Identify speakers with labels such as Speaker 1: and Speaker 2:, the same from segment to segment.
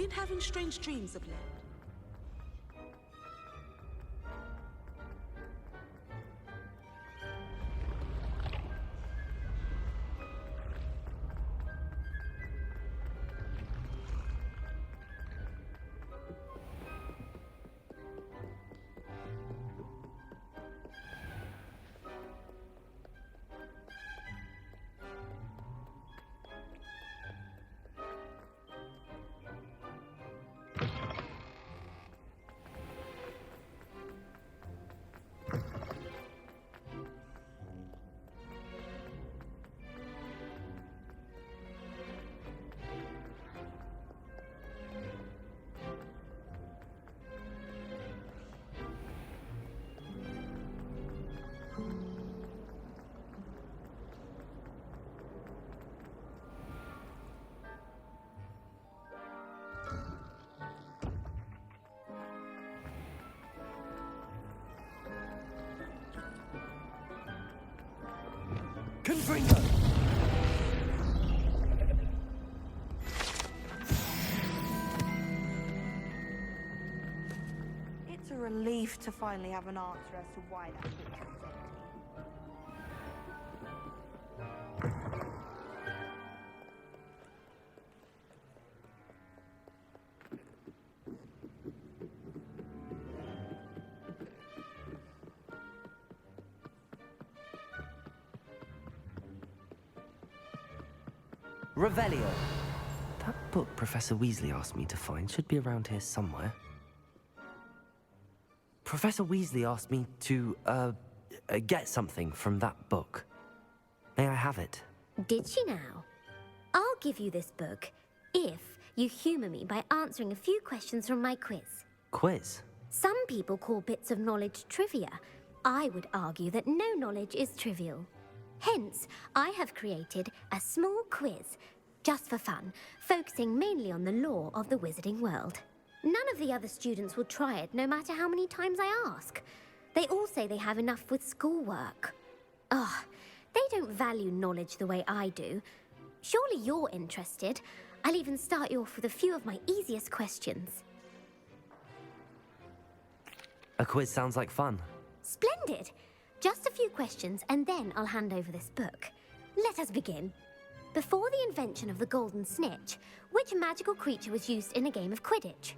Speaker 1: been having strange dreams of late.
Speaker 2: Confringo!
Speaker 3: It's a relief to finally have an answer as to why that picture is empty.
Speaker 2: Revelio. That book Professor Weasley asked me to find should be around here somewhere. Professor Weasley asked me to, get something from that book. May I have it?
Speaker 4: Did she now? I'll give you this book if you humour me by answering a few questions from my quiz.
Speaker 2: Quiz?
Speaker 4: Some people call bits of knowledge trivia. I would argue that no knowledge is trivial. Hence, I have created a small quiz, just for fun, focusing mainly on the lore of the wizarding world. None of the other students will try it, no matter how many times I ask. They all say they have enough with schoolwork. Ugh, they don't value knowledge the way I do. Surely you're interested. I'll even start you off with a few of my easiest questions.
Speaker 2: A quiz sounds like fun.
Speaker 4: Splendid! Just a few questions, and then I'll hand over this book. Let us begin. Before the invention of the golden snitch, which magical creature was used in a game of Quidditch?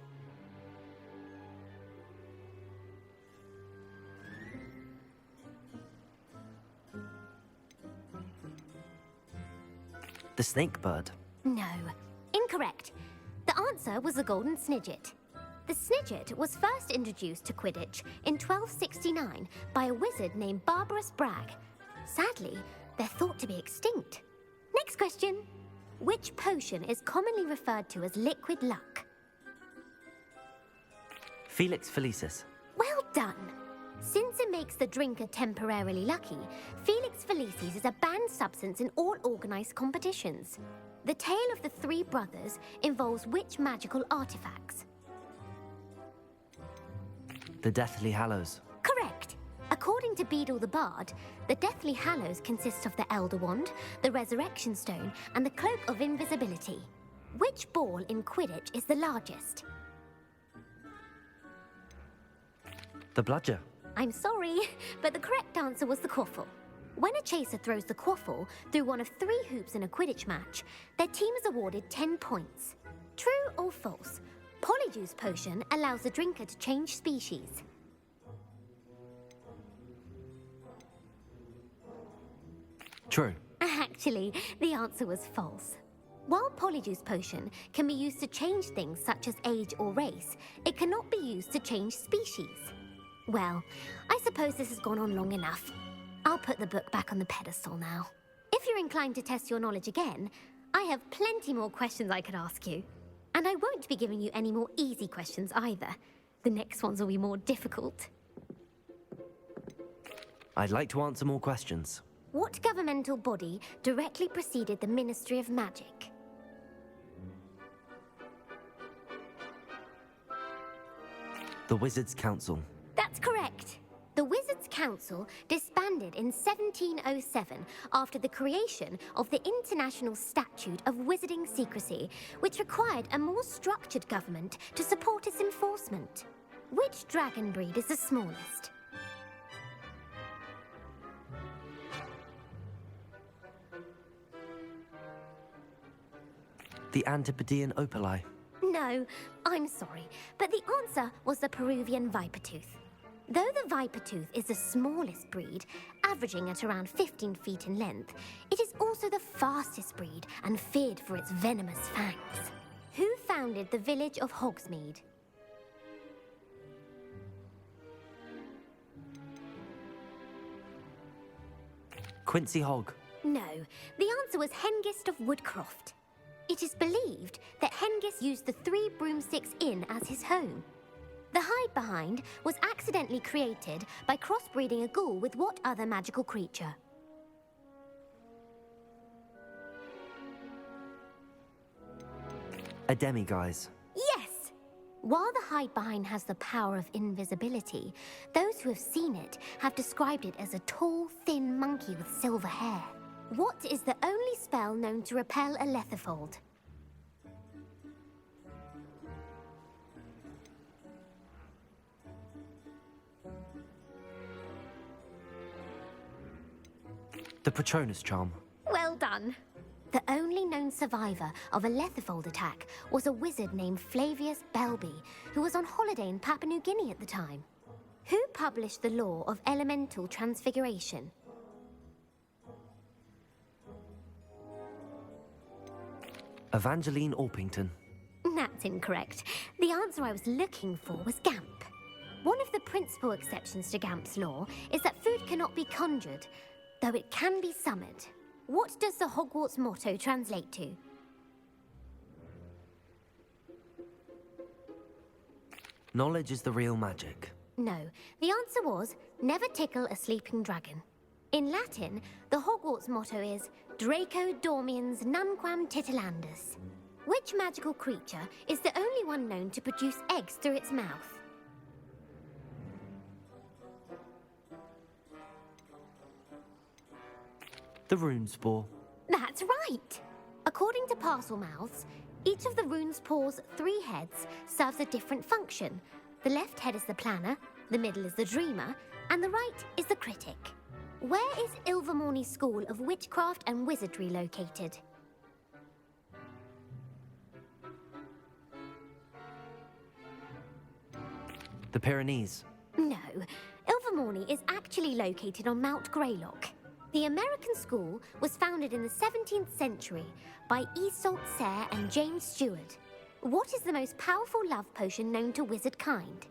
Speaker 2: The snake bird.
Speaker 4: No, incorrect. The answer was the golden snidget. The snidget was first introduced to Quidditch in 1269 by a wizard named Barbarous Bragg. Sadly, they're thought to be extinct. Next question. Which potion is commonly referred to as liquid luck?
Speaker 2: Felix Felicis.
Speaker 4: Well done. Since it makes the drinker temporarily lucky, Felix Felicis is a banned substance in all organised competitions. The tale of the three brothers involves which magical artifacts?
Speaker 2: The Deathly Hallows.
Speaker 4: Correct. According to Beedle the Bard, the Deathly Hallows consists of the Elder Wand, the Resurrection Stone, and the Cloak of Invisibility. Which ball in Quidditch is the largest?
Speaker 2: The Bludger.
Speaker 4: I'm sorry, but the correct answer was the quaffle. When a chaser throws the quaffle through one of 3 hoops in a Quidditch match, their team is awarded 10 points. True or false? Polyjuice potion allows the drinker to change species.
Speaker 2: True.
Speaker 4: Actually, the answer was false. While Polyjuice potion can be used to change things such as age or race, it cannot be used to change species. Well, I suppose this has gone on long enough. I'll put the book back on the pedestal now. If you're inclined to test your knowledge again, I have plenty more questions I could ask you. And I won't be giving you any more easy questions either. The next ones will be more difficult.
Speaker 2: I'd like to answer more questions.
Speaker 4: What governmental body directly preceded the Ministry of Magic?
Speaker 2: The Wizards' Council.
Speaker 4: That's correct. The Wizards' Council disbanded founded in 1707 after the creation of the International Statute of Wizarding Secrecy, which required a more structured government to support its enforcement. Which dragon breed is the smallest?
Speaker 2: The Antipodean opali.
Speaker 4: No, I'm sorry, but the answer was the Peruvian vipertooth. Though the vipertooth is the smallest breed, averaging at around 15 feet in length, it is also the fastest breed and feared for its venomous fangs. Who founded the village of Hogsmeade?
Speaker 2: Quincy Hogg.
Speaker 4: No, the answer was Hengist of Woodcroft. It is believed that Hengist used the Three Broomsticks Inn as his home. The hide-behind was accidentally created by crossbreeding a ghoul with what other magical creature?
Speaker 2: A demiguise.
Speaker 4: Yes! While the hide-behind has the power of invisibility, those who have seen it have described it as a tall, thin monkey with silver hair. What is the only spell known to repel a lethifold?
Speaker 2: The Patronus charm.
Speaker 4: Well done. The only known survivor of a lethifold attack was a wizard named Flavius Belby, who was on holiday in Papua New Guinea at the time. Who published the law of elemental transfiguration?
Speaker 2: Evangeline Orpington.
Speaker 4: That's incorrect. The answer I was looking for was Gamp. One of the principal exceptions to Gamp's law is that food cannot be conjured, though it can be summoned. What does the Hogwarts motto translate to?
Speaker 2: Knowledge is the real magic.
Speaker 4: No, the answer was, never tickle a sleeping dragon. In Latin, the Hogwarts motto is Draco Dormiens Nunquam Titilandus. Which magical creature is the only one known to produce eggs through its mouth?
Speaker 2: The Runespore.
Speaker 4: That's right! According to Parselmouths, each of the Runespore's 3 heads serves a different function. The left head is the planner, the middle is the dreamer, and the right is the critic. Where is Ilvermorny School of Witchcraft and Wizardry located?
Speaker 2: The Pyrenees.
Speaker 4: No, Ilvermorny is actually located on Mount Greylock. The American school was founded in the 17th century by Isolde Sayre and James Stewart. What is the most powerful love potion known to wizard kind?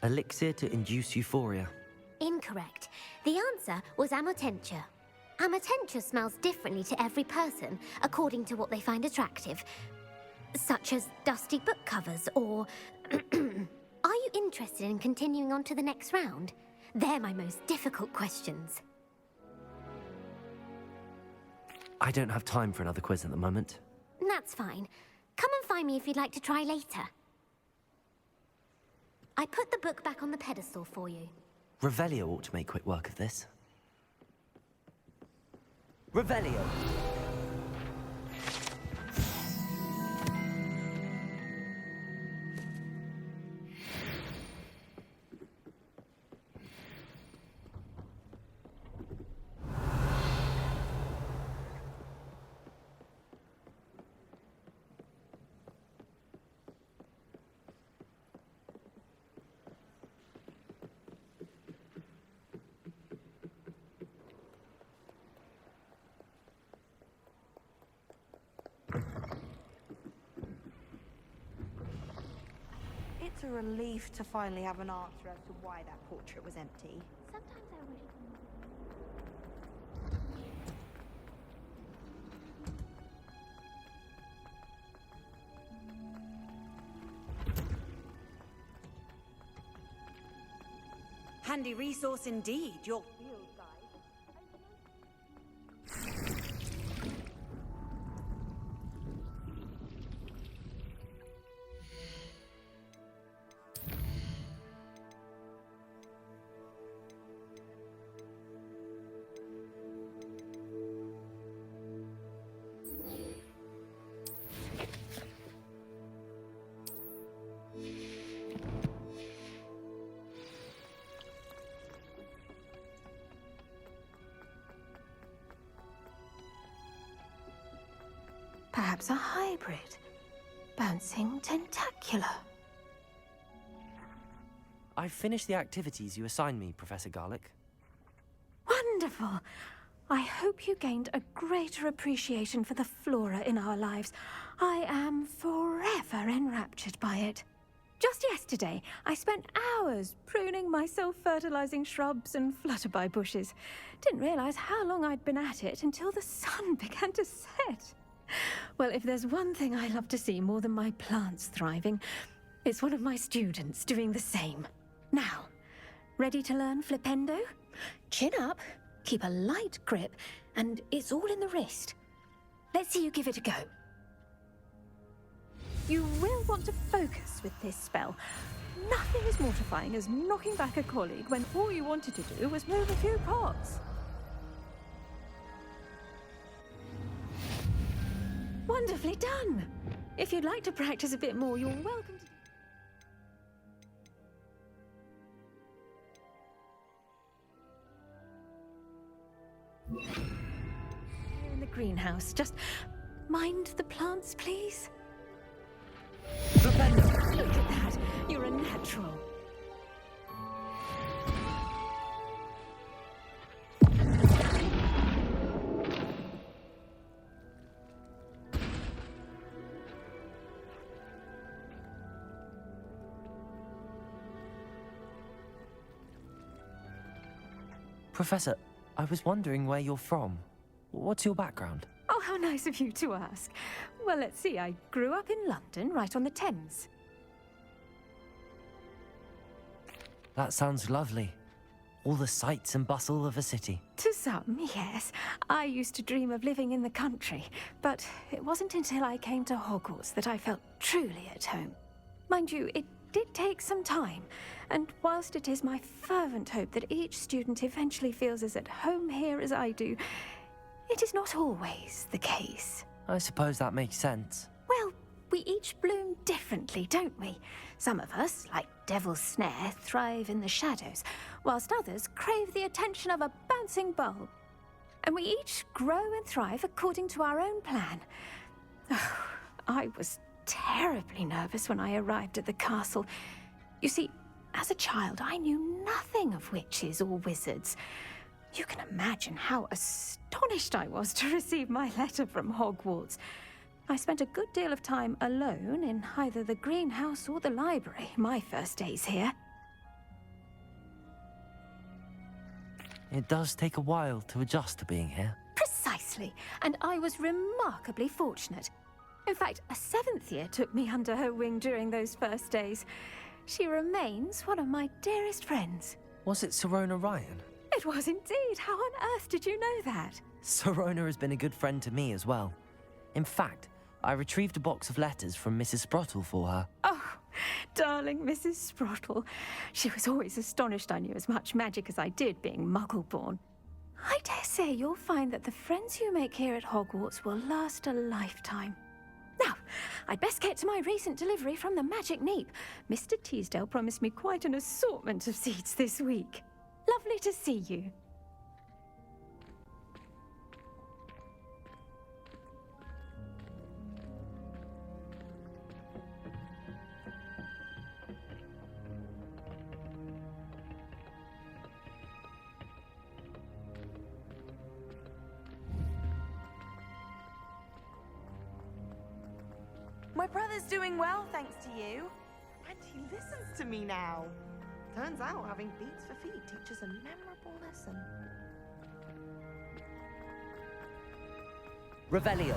Speaker 2: Elixir to induce euphoria.
Speaker 4: Incorrect. The answer was Amotentia. Amotentia smells differently to every person, according to what they find attractive, such as dusty book covers or... Are you interested in continuing on to the next round? They're my most difficult questions.
Speaker 2: I don't have time for another quiz at the moment.
Speaker 4: That's fine. Come and find me if you'd like to try later. I put the book back on the pedestal for you.
Speaker 2: Revelio ought to make quick work of this. Revelio!
Speaker 3: It's a relief to finally have an answer as to why that portrait was empty.
Speaker 4: Sometimes I wish...
Speaker 1: Handy resource indeed, your...
Speaker 5: perhaps a hybrid. Bouncing tentacular.
Speaker 2: I've finished the activities you assigned me, Professor Garlick.
Speaker 5: Wonderful! I hope you gained a greater appreciation for the flora in our lives. I am forever enraptured by it. Just yesterday, I spent hours pruning my self-fertilizing shrubs and flutterby bushes. Didn't realize how long I'd been at it until the sun began to set. Well, if there's one thing I love to see more than my plants thriving, it's one of my students doing the same. Now, ready to learn Flipendo? Chin up, keep a light grip, and it's all in the wrist. Let's see you give it a go. You will want to focus with this spell. Nothing as mortifying as knocking back a colleague when all you wanted to do was move a few pots. Wonderfully done! If you'd like to practice a bit more, you're welcome to... Here in the greenhouse, just mind the plants, please. Look at that! You're a natural.
Speaker 2: Professor, I was wondering where you're from. What's your background?
Speaker 5: Oh, how nice of you to ask. Well, let's see. I grew up in London, right on the Thames.
Speaker 2: That sounds lovely. All the sights and bustle of a city.
Speaker 5: To some, yes. I used to dream of living in the country, but it wasn't until I came to Hogwarts that I felt truly at home. Mind you, it did take some time, and whilst it is my fervent hope that each student eventually feels as at home here as I do, it is not always the case.
Speaker 2: I suppose that makes sense.
Speaker 5: Well, we each bloom differently, don't we? Some of us, like Devil's Snare, thrive in the shadows, whilst others crave the attention of a bouncing bulb. And we each grow and thrive according to our own plan. Oh, I was terribly nervous when I arrived at the castle. You see, as a child, I knew nothing of witches or wizards. You can imagine how astonished I was to receive my letter from Hogwarts. I spent a good deal of time alone in either the greenhouse or the library my first days here.
Speaker 2: It does take a while to adjust to being here.
Speaker 5: Precisely, and I was remarkably fortunate. In fact, a 7th year took me under her wing during those first days. She remains one of my dearest friends.
Speaker 2: Was it Sirona Ryan?
Speaker 5: It was indeed. How on earth did you know that?
Speaker 2: Sirona has been a good friend to me as well. In fact, I retrieved a box of letters from Mrs. Sprottle for her.
Speaker 5: Oh, darling Mrs. Sprottle. She was always astonished I knew as much magic as I did, being Muggle-born. I dare say you'll find that the friends you make here at Hogwarts will last a lifetime. Now, I'd best get to my recent delivery from the Magic Neep. Mr. Teasdale promised me quite an assortment of seeds this week. Lovely to see you.
Speaker 3: My brother's doing well, thanks to you. And he listens to me now. Turns out having beats for feet teaches a memorable lesson.
Speaker 2: Revelio.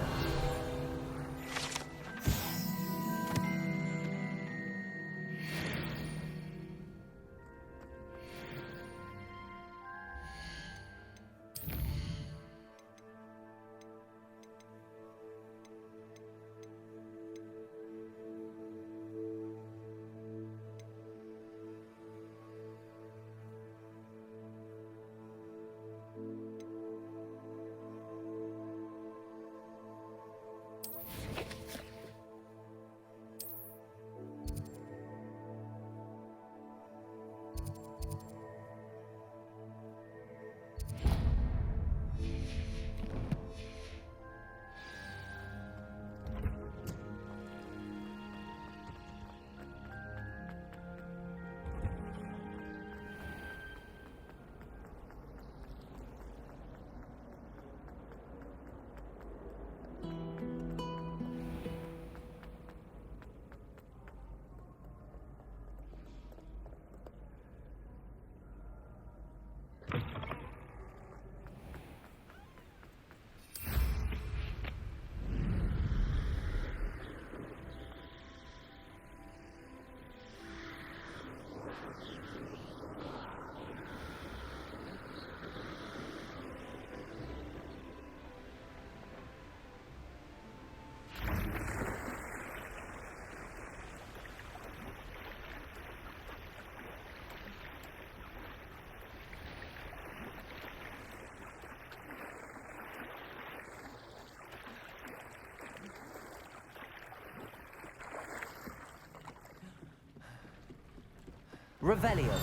Speaker 2: Revelio.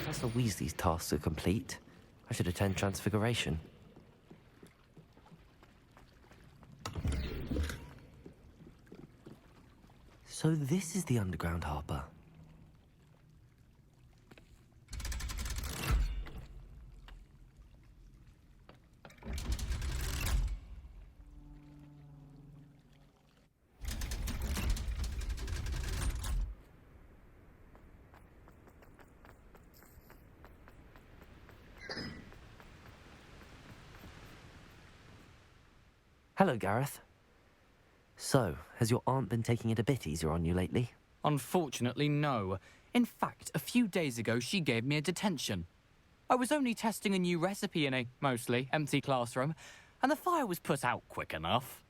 Speaker 2: Professor Weasley's tasks are complete. I should attend Transfiguration. So this is the underground harbour. Hello, Gareth. So, has your aunt been taking it a bit easier on you lately?
Speaker 6: Unfortunately, no. In fact, a few days ago, she gave me a detention. I was only testing a new recipe in a mostly empty classroom, and the fire was put out quick enough.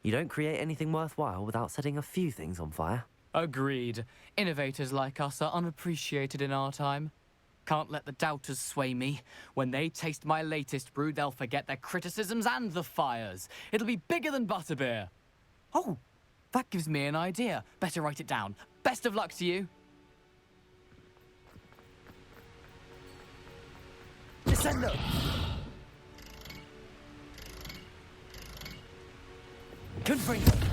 Speaker 2: You don't create anything worthwhile without setting a few things on fire.
Speaker 6: Agreed. Innovators like us are unappreciated in our time. Can't let the doubters sway me. When they taste my latest brew, they'll forget their criticisms and the fires. It'll be bigger than butterbeer. Oh, that gives me an idea. Better write it down. Best of luck to you.
Speaker 2: Descendo! Confringo!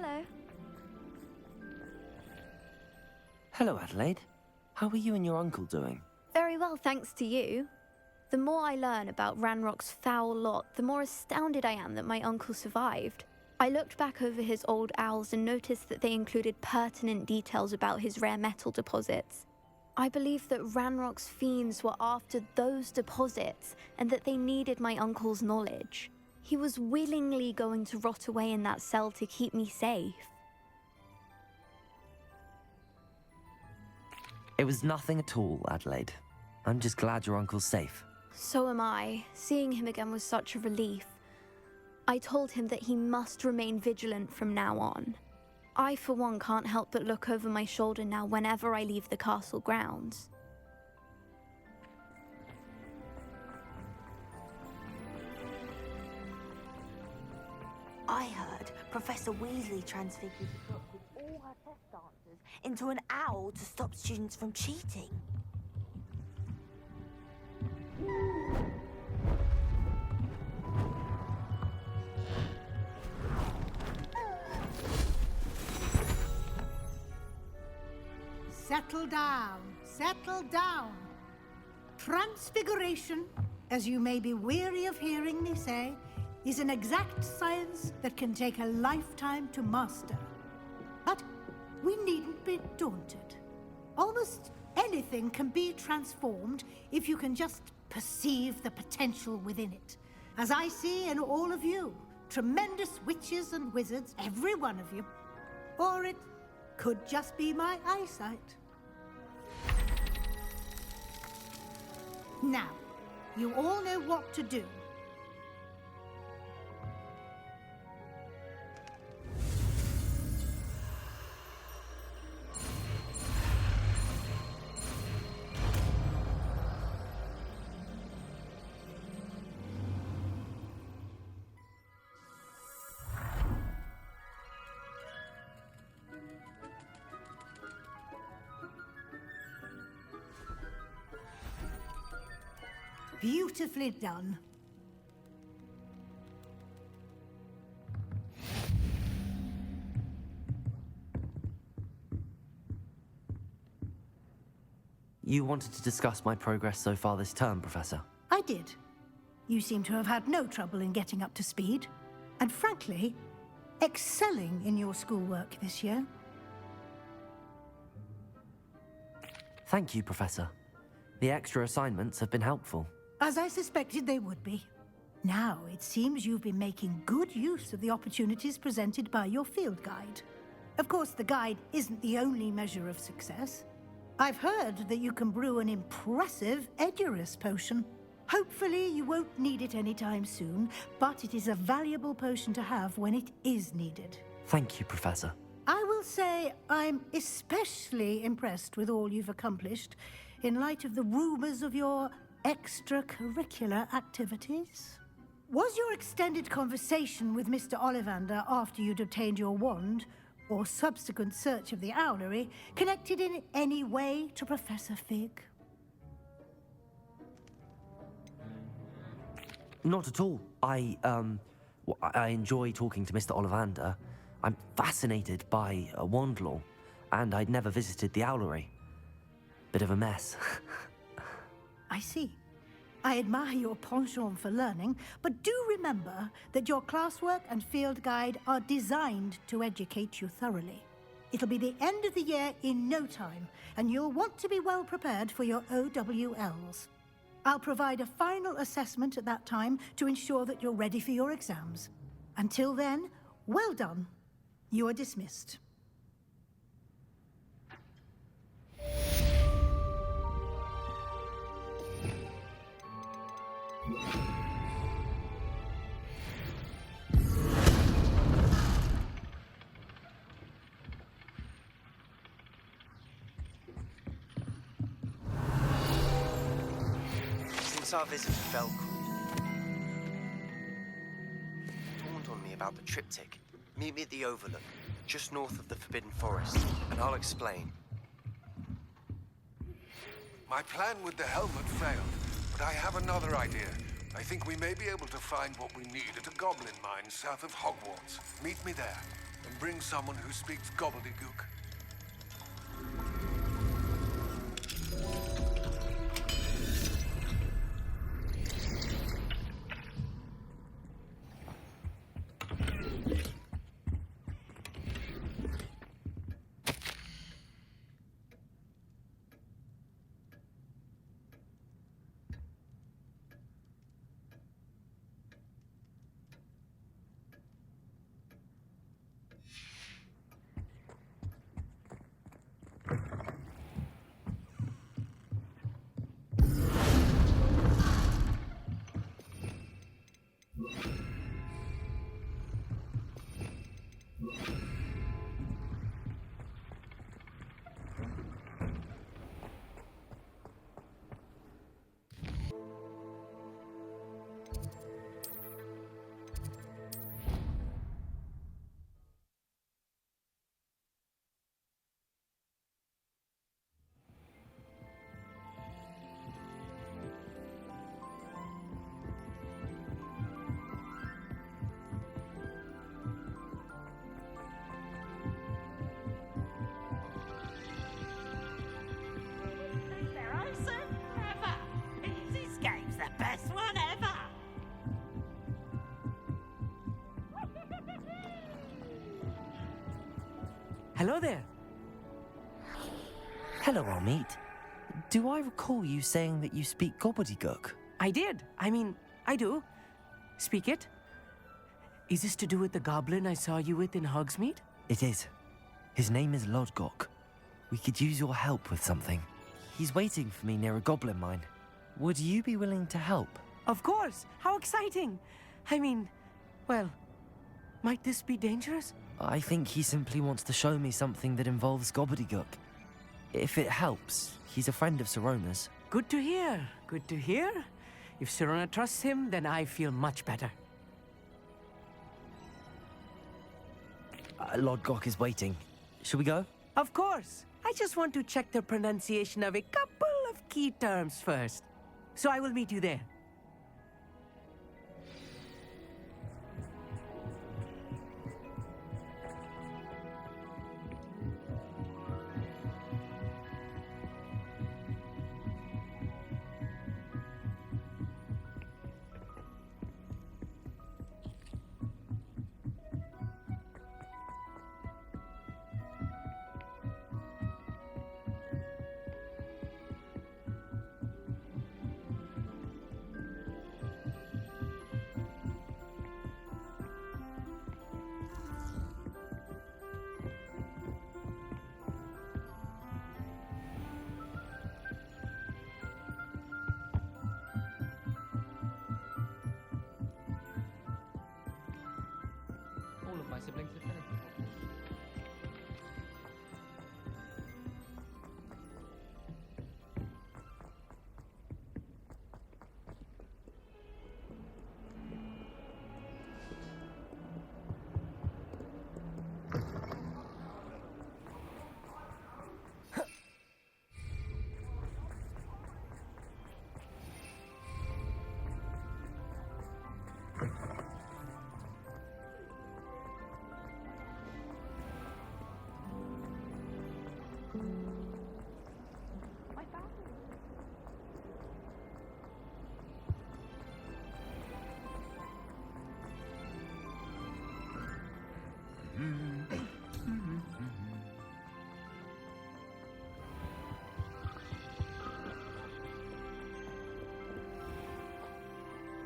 Speaker 5: Hello.
Speaker 2: Hello, Adelaide. How are you and your uncle doing?
Speaker 7: Very well, thanks to you. The more I learn about Ranrock's foul lot, the more astounded I am that my uncle survived. I looked back over his old owls and noticed that they included pertinent details about his rare metal deposits. I believe that Ranrock's fiends were after those deposits and that they needed my uncle's knowledge. He was willingly going to rot away in that cell to keep me safe.
Speaker 2: It was nothing at all, Adelaide. I'm just glad your uncle's safe.
Speaker 7: So am I. Seeing him again was such a relief. I told him that he must remain vigilant from now on. I, for one, can't help but look over my shoulder now whenever I leave the castle grounds.
Speaker 3: I heard Professor Weasley transfigured the book with all her test answers into an owl to stop students from cheating.
Speaker 8: Settle down, settle down. Transfiguration, as you may be weary of hearing me say, is an exact science that can take a lifetime to master. But we needn't be daunted. Almost anything can be transformed if you can just perceive the potential within it. As I see in all of you, tremendous witches and wizards, every one of you. Or it could just be my eyesight. Now, you all know what to do. Beautifully done.
Speaker 2: You wanted to discuss my progress so far this term, Professor?
Speaker 8: I did. You seem to have had no trouble in getting up to speed. And frankly, excelling in your schoolwork this year.
Speaker 2: Thank you, Professor. The extra assignments have been helpful.
Speaker 8: As I suspected they would be. Now, it seems you've been making good use of the opportunities presented by your field guide. Of course, the guide isn't the only measure of success. I've heard that you can brew an impressive Edurus potion. Hopefully, you won't need it anytime soon, but it is a valuable potion to have when it is needed.
Speaker 2: Thank you, Professor.
Speaker 8: I will say I'm especially impressed with all you've accomplished in light of the rumors of your extracurricular activities. Was your extended conversation with Mr. Ollivander after you'd obtained your wand, or subsequent search of the owlery, connected in any way to Professor Fig?
Speaker 2: Not at all. I enjoy talking to Mr. Ollivander. I'm fascinated by wand law, and I'd never visited the owlery. Bit of a mess.
Speaker 8: I see. I admire your penchant for learning, but do remember that your classwork and field guide are designed to educate you thoroughly. It'll be the end of the year in no time, and you'll want to be well prepared for your OWLs. I'll provide a final assessment at that time to ensure that you're ready for your exams. Until then, well done. You are dismissed.
Speaker 9: Since our visit to Belcroft, it dawned on me about the triptych. Meet me at the Overlook, just north of the Forbidden Forest, and I'll explain.
Speaker 10: My plan with the helmet failed, but I have another idea. I think we may be able to find what we need at a goblin mine south of Hogwarts. Meet me there, and bring someone who speaks gobbledygook.
Speaker 2: Hello there. Hello, Almeet. Do I recall you saying that you speak gobbledygook?
Speaker 11: I did. I do. Speak it. Is this to do with the goblin I saw you with in Hogsmeade?
Speaker 2: It is. His name is Lodgok. We could use your help with something. He's waiting for me near a goblin mine. Would you be willing to help?
Speaker 11: Of course. How exciting. Well, might this be dangerous?
Speaker 2: I think he simply wants to show me something that involves gobbledygook. If it helps, he's a friend of Sirona's.
Speaker 11: Good to hear. Good to hear. If Sirona trusts him, then I feel much better.
Speaker 2: Lodgok is waiting. Shall we go?
Speaker 11: Of course. I just want to check the pronunciation of a couple of key terms first. So I will meet you there.
Speaker 6: my siblings live many.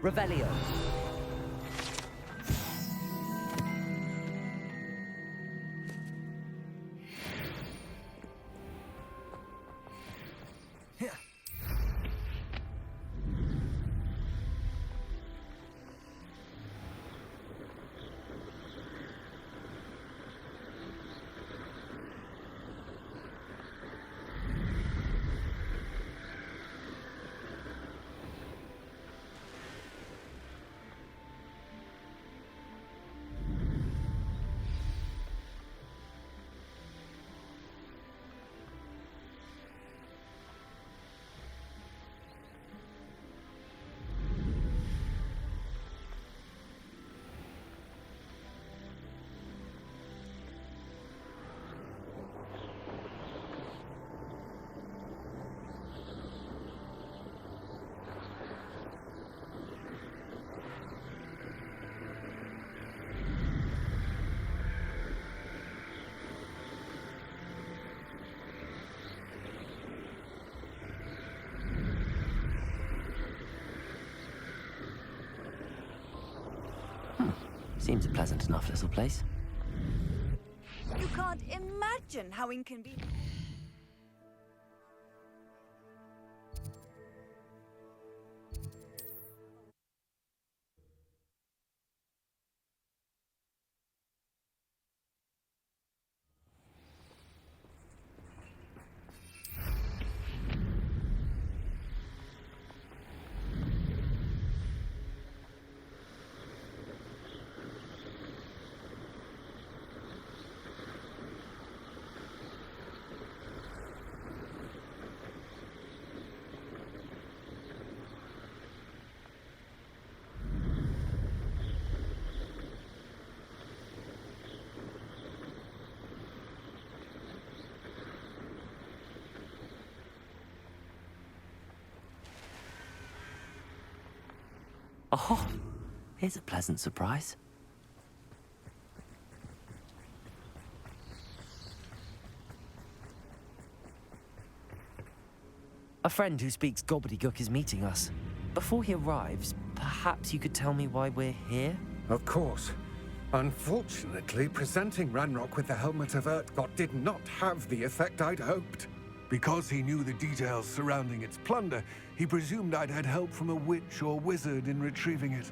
Speaker 2: Revelio. Seems a pleasant enough little place.
Speaker 1: You can't imagine how inconvenient.
Speaker 2: Oh, here's a pleasant surprise. A friend who speaks gobbledygook is meeting us. Before he arrives, perhaps you could tell me why we're here?
Speaker 10: Of course. Unfortunately, presenting Ranrock with the Helmet of Urtkot did not have the effect I'd hoped. Because he knew the details surrounding its plunder, he presumed I'd had help from a witch or wizard in retrieving it.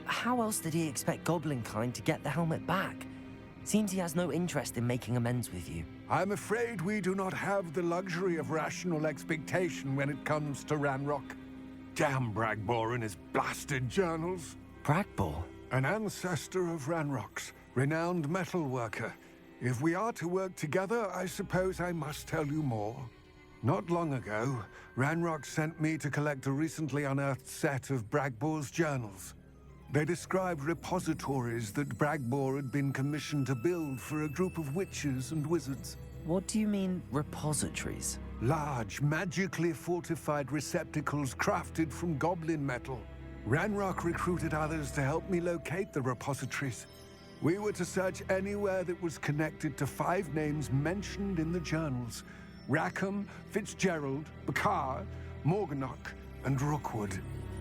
Speaker 2: How else did he expect Goblinkind to get the helmet back? Seems he has no interest in making amends with you.
Speaker 10: I'm afraid we do not have the luxury of rational expectation when it comes to Ranrock. Damn Bragbor and his blasted journals.
Speaker 2: Bragbor?
Speaker 10: An ancestor of Ranrock's, renowned metal worker. If we are to work together, I suppose I must tell you more. Not long ago, Ranrock sent me to collect a recently unearthed set of Bragbor's journals. They described repositories that Bragbor had been commissioned to build for a group of witches and wizards.
Speaker 2: What do you mean, repositories?
Speaker 10: Large, magically fortified receptacles crafted from goblin metal. Ranrock recruited others to help me locate the repositories. We were to search anywhere that was connected to 5 names mentioned in the journals. Rackham, Fitzgerald, Bakar, Morganach, and Rookwood.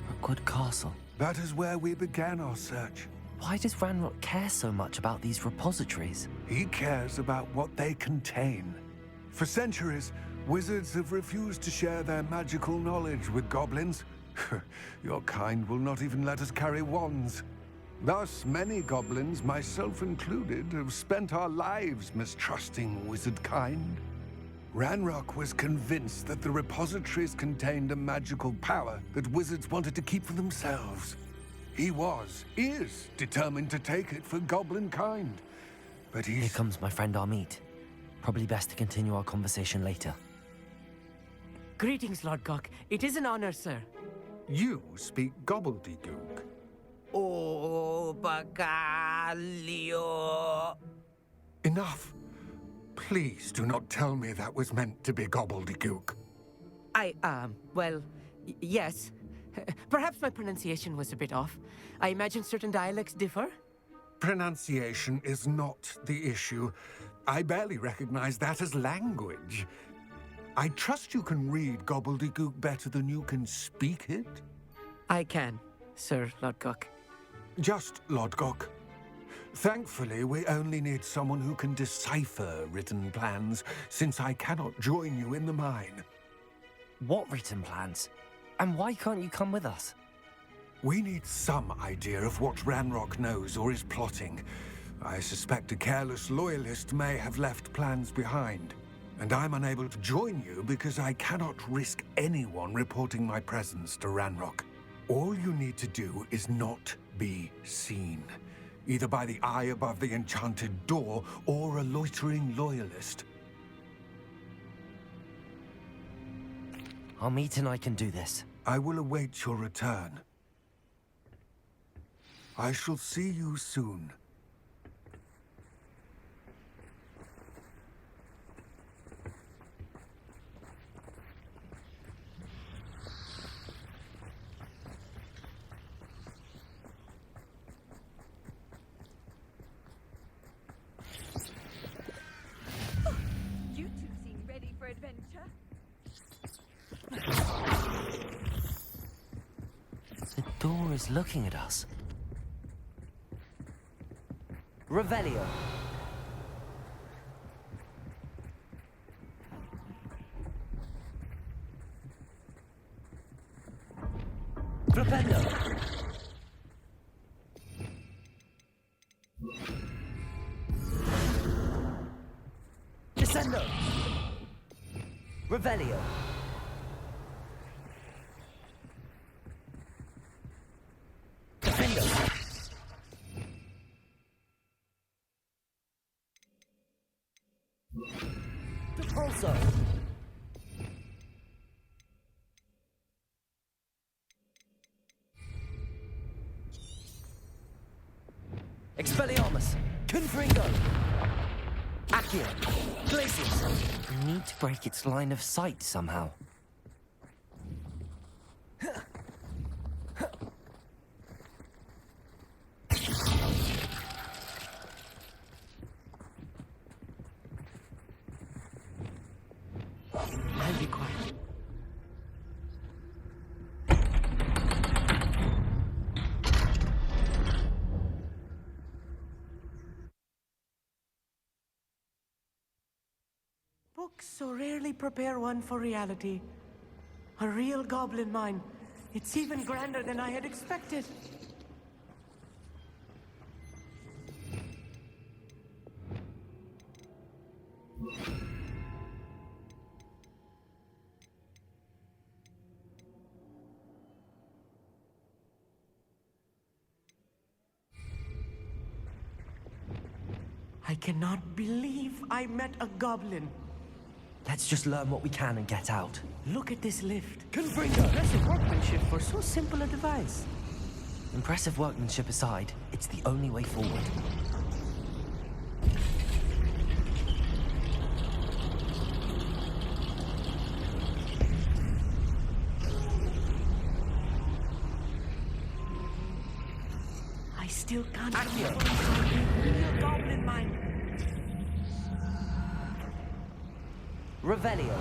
Speaker 2: Rookwood Castle.
Speaker 10: That is where we began our search.
Speaker 2: Why does Ranrock care so much about these repositories?
Speaker 10: He cares about what they contain. For centuries, wizards have refused to share their magical knowledge with goblins. Your kind will not even let us carry wands. Thus, many goblins, myself included, have spent our lives mistrusting wizard kind. Ranrock was convinced that the repositories contained a magical power that wizards wanted to keep for themselves. He is determined to take it for goblin kind. But
Speaker 2: Here comes my friend Amit. Probably best to continue our conversation later.
Speaker 11: Greetings, Lord Gok. It is an honor, sir.
Speaker 10: You speak gobbledygook.
Speaker 11: Oh, Bagalio.
Speaker 10: Enough. Please do not tell me that was meant to be gobbledygook.
Speaker 11: Well, yes. Perhaps my pronunciation was a bit off. I imagine certain dialects differ.
Speaker 10: Pronunciation is not the issue. I barely recognize that as language. I trust you can read gobbledygook better than you can speak it?
Speaker 11: I can, Sir Lord Gok.
Speaker 10: Just Lord Gok. Thankfully, we only need someone who can decipher written plans, since I cannot join you in the mine.
Speaker 2: What written plans? And why can't you come with us?
Speaker 10: We need some idea of what Ranrock knows or is plotting. I suspect a careless loyalist may have left plans behind. And I'm unable to join you because I cannot risk anyone reporting my presence to Ranrock. All you need to do is not be seen. Either by the eye above the enchanted door or a loitering loyalist.
Speaker 2: Amit and I can do this.
Speaker 10: I will await your return. I shall see you soon.
Speaker 1: You two seem ready for adventure.
Speaker 2: The door is looking at us. Revelio. Flipendo. Descendo. Revelio. Defendo. Repulso. Expelliarmus. Confringo. Accio. Glacius. We need to break its line of sight somehow.
Speaker 11: I'll be quiet. Books so rarely prepare one for reality. A real goblin mine. It's even grander than I had expected. I cannot believe I met a goblin.
Speaker 2: Let's just learn what we can and get out.
Speaker 11: Look at this lift.
Speaker 2: Confringo.
Speaker 11: Impressive workmanship for so simple a device.
Speaker 2: Impressive workmanship aside, it's the only way forward.
Speaker 11: I still can't believe a real goblin mine.
Speaker 2: Revelio.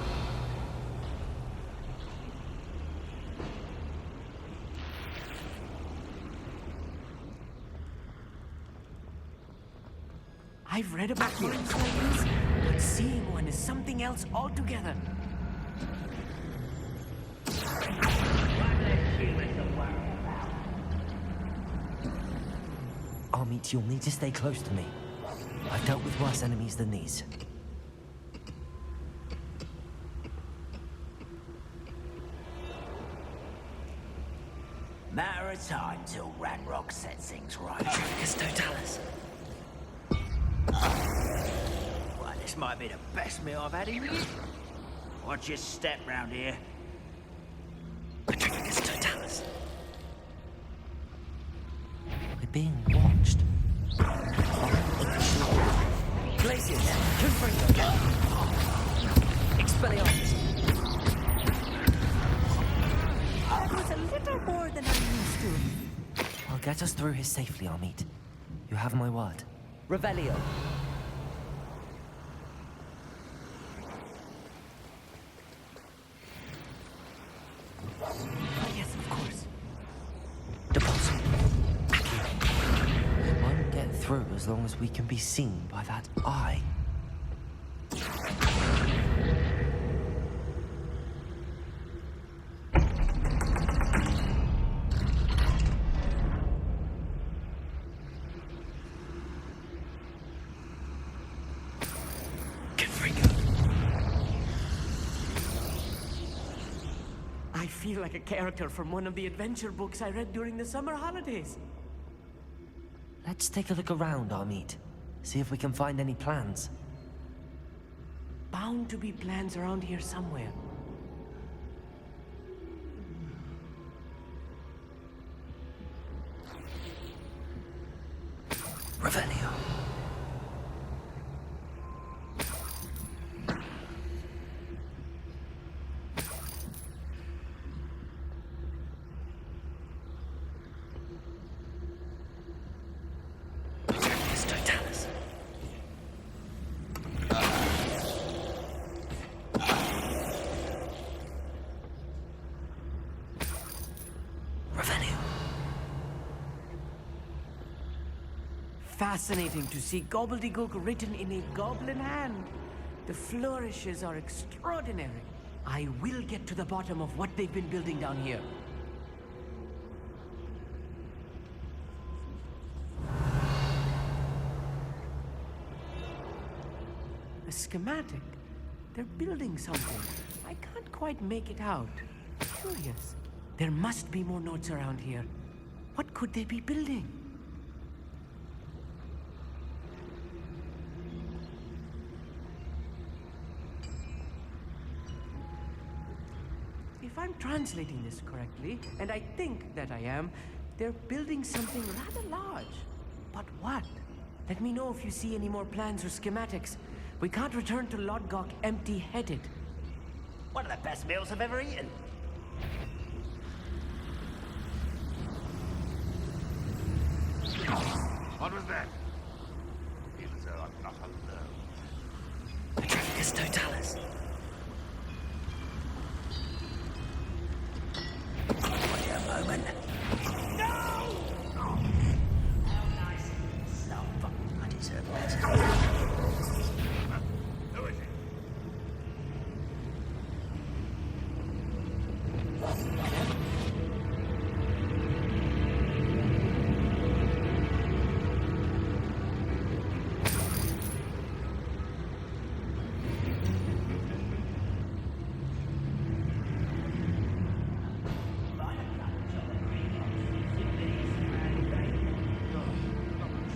Speaker 11: I've read about mines like this, but seeing one is something else altogether.
Speaker 12: What a
Speaker 2: Amit, you'll need to stay close to me. I've dealt with worse enemies than these.
Speaker 12: Matter of time till Ranrock sets things right.
Speaker 2: Tricus totalis.
Speaker 12: Well, this might be the best meal I've had in years. Watch your step round here.
Speaker 2: Tricus totalis. We're being watched. Glaciers, Confringo. Expelliarmus.
Speaker 8: That was a little more than I'm used to.
Speaker 2: I'll get us through here safely, Amit. You have my word. Revelio.
Speaker 11: Yes, of course.
Speaker 2: Deposit. Won't get through as long as we can be seen by that eye.
Speaker 11: I feel like a character from one of the adventure books I read during the summer holidays.
Speaker 2: Let's take a look around, Amit. See if we can find any plans.
Speaker 11: Bound to be plans around here somewhere.
Speaker 2: Revelio. Tricus totalis. Revelio.
Speaker 11: Fascinating to see gobbledygook written in a goblin hand. The flourishes are extraordinary. I will get to the bottom of what they've been building down here. A schematic. They're building something. I can't quite make it out. Curious. There must be more notes around here. What could they be building? If I'm translating this correctly, and I think that I am, they're building something rather large. But what? Let me know if you see any more plans or schematics. We can't return to Lodgok empty-headed.
Speaker 12: One of the best meals I've ever eaten.
Speaker 10: What was that? Feel as though I'm not alone.
Speaker 2: Tricus totalis.
Speaker 12: Wait a moment. No! How nice and slow. I deserve better.
Speaker 10: Who is it?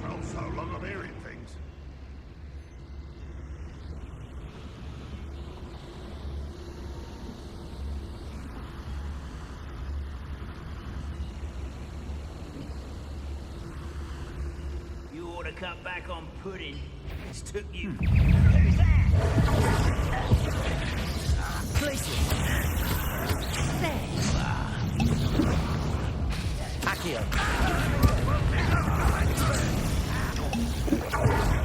Speaker 10: Patrol so long I'm hearing things.
Speaker 12: You ought to cut back on pudding. It's took you. Who's that?
Speaker 2: Glaciers. There. Accio.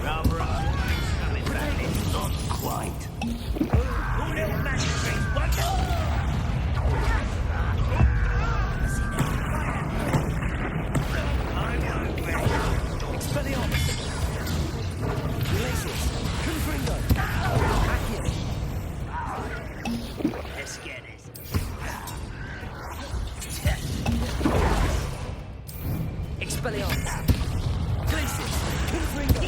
Speaker 12: Rather coming back.
Speaker 2: Not quite.
Speaker 12: Who little magistrates, what?
Speaker 2: Expelliarmus. Glaciers. Confringo. Accio.
Speaker 12: Let's get it.
Speaker 11: Glacius! Confringo!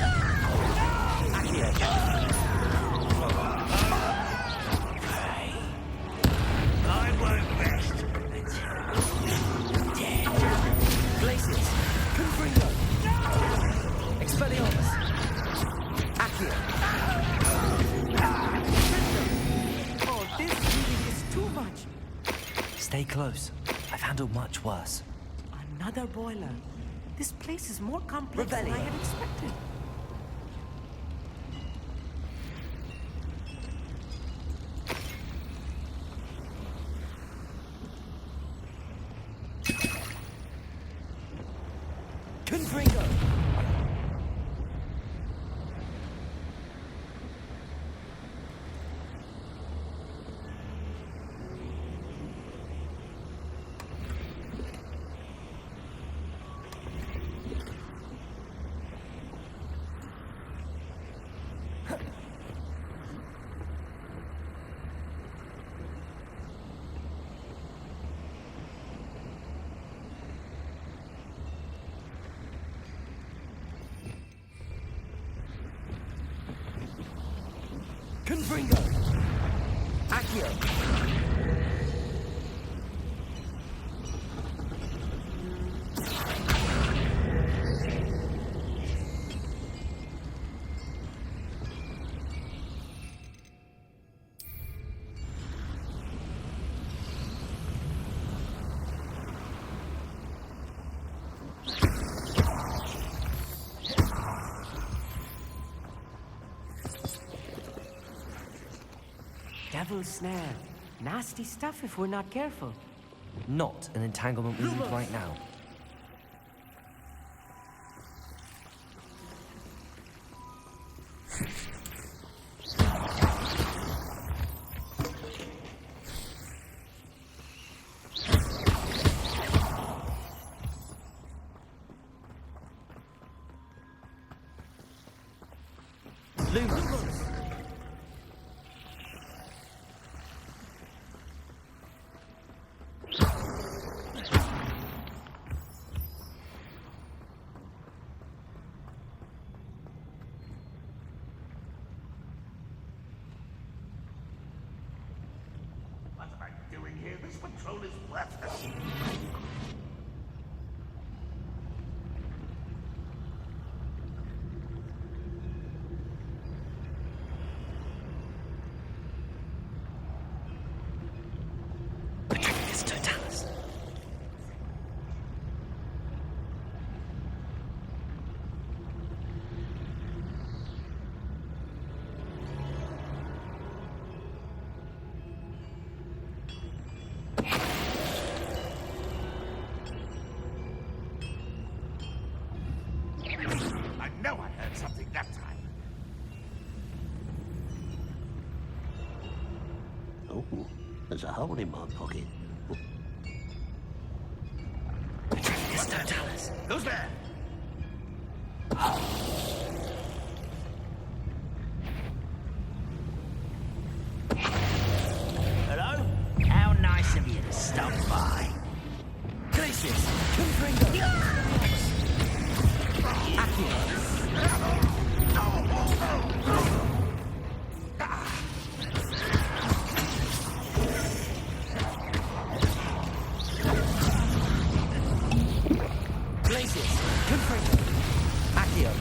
Speaker 11: Accio!
Speaker 12: I won't rest.
Speaker 11: Glacius! Confringo! Expelliarmus! Accio! Oh, this really is too much.
Speaker 2: Stay close. I've handled much worse.
Speaker 11: Another boiler. This place is more complex than I had expected. Confringo! Confringo! Accio! Devil's snare. Nasty stuff if we're not careful.
Speaker 2: Not an entanglement we need right now.
Speaker 11: Lumos!
Speaker 12: What am I doing here? This patrol is worthless.
Speaker 2: Petricus totalis.
Speaker 12: I know I heard something that time.
Speaker 13: Oh, there's a hole in my pocket.
Speaker 2: Petricus totalis.
Speaker 12: Who's there? Hello? How nice of you to stop by.
Speaker 11: Glacius! Confringo! Accio! Glacius! Confringo! Accio!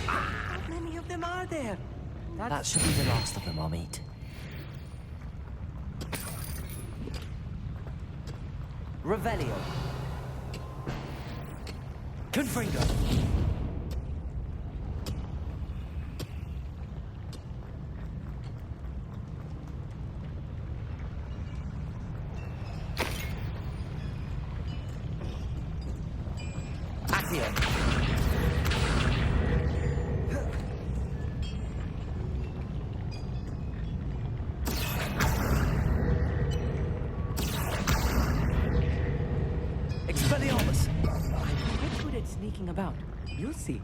Speaker 11: How many of them are there?
Speaker 2: That should be the last of them I'll meet.
Speaker 11: Revelio. Confringo!
Speaker 2: Accio! Expelliarmus!
Speaker 11: I'm quite good at sneaking about. You'll see.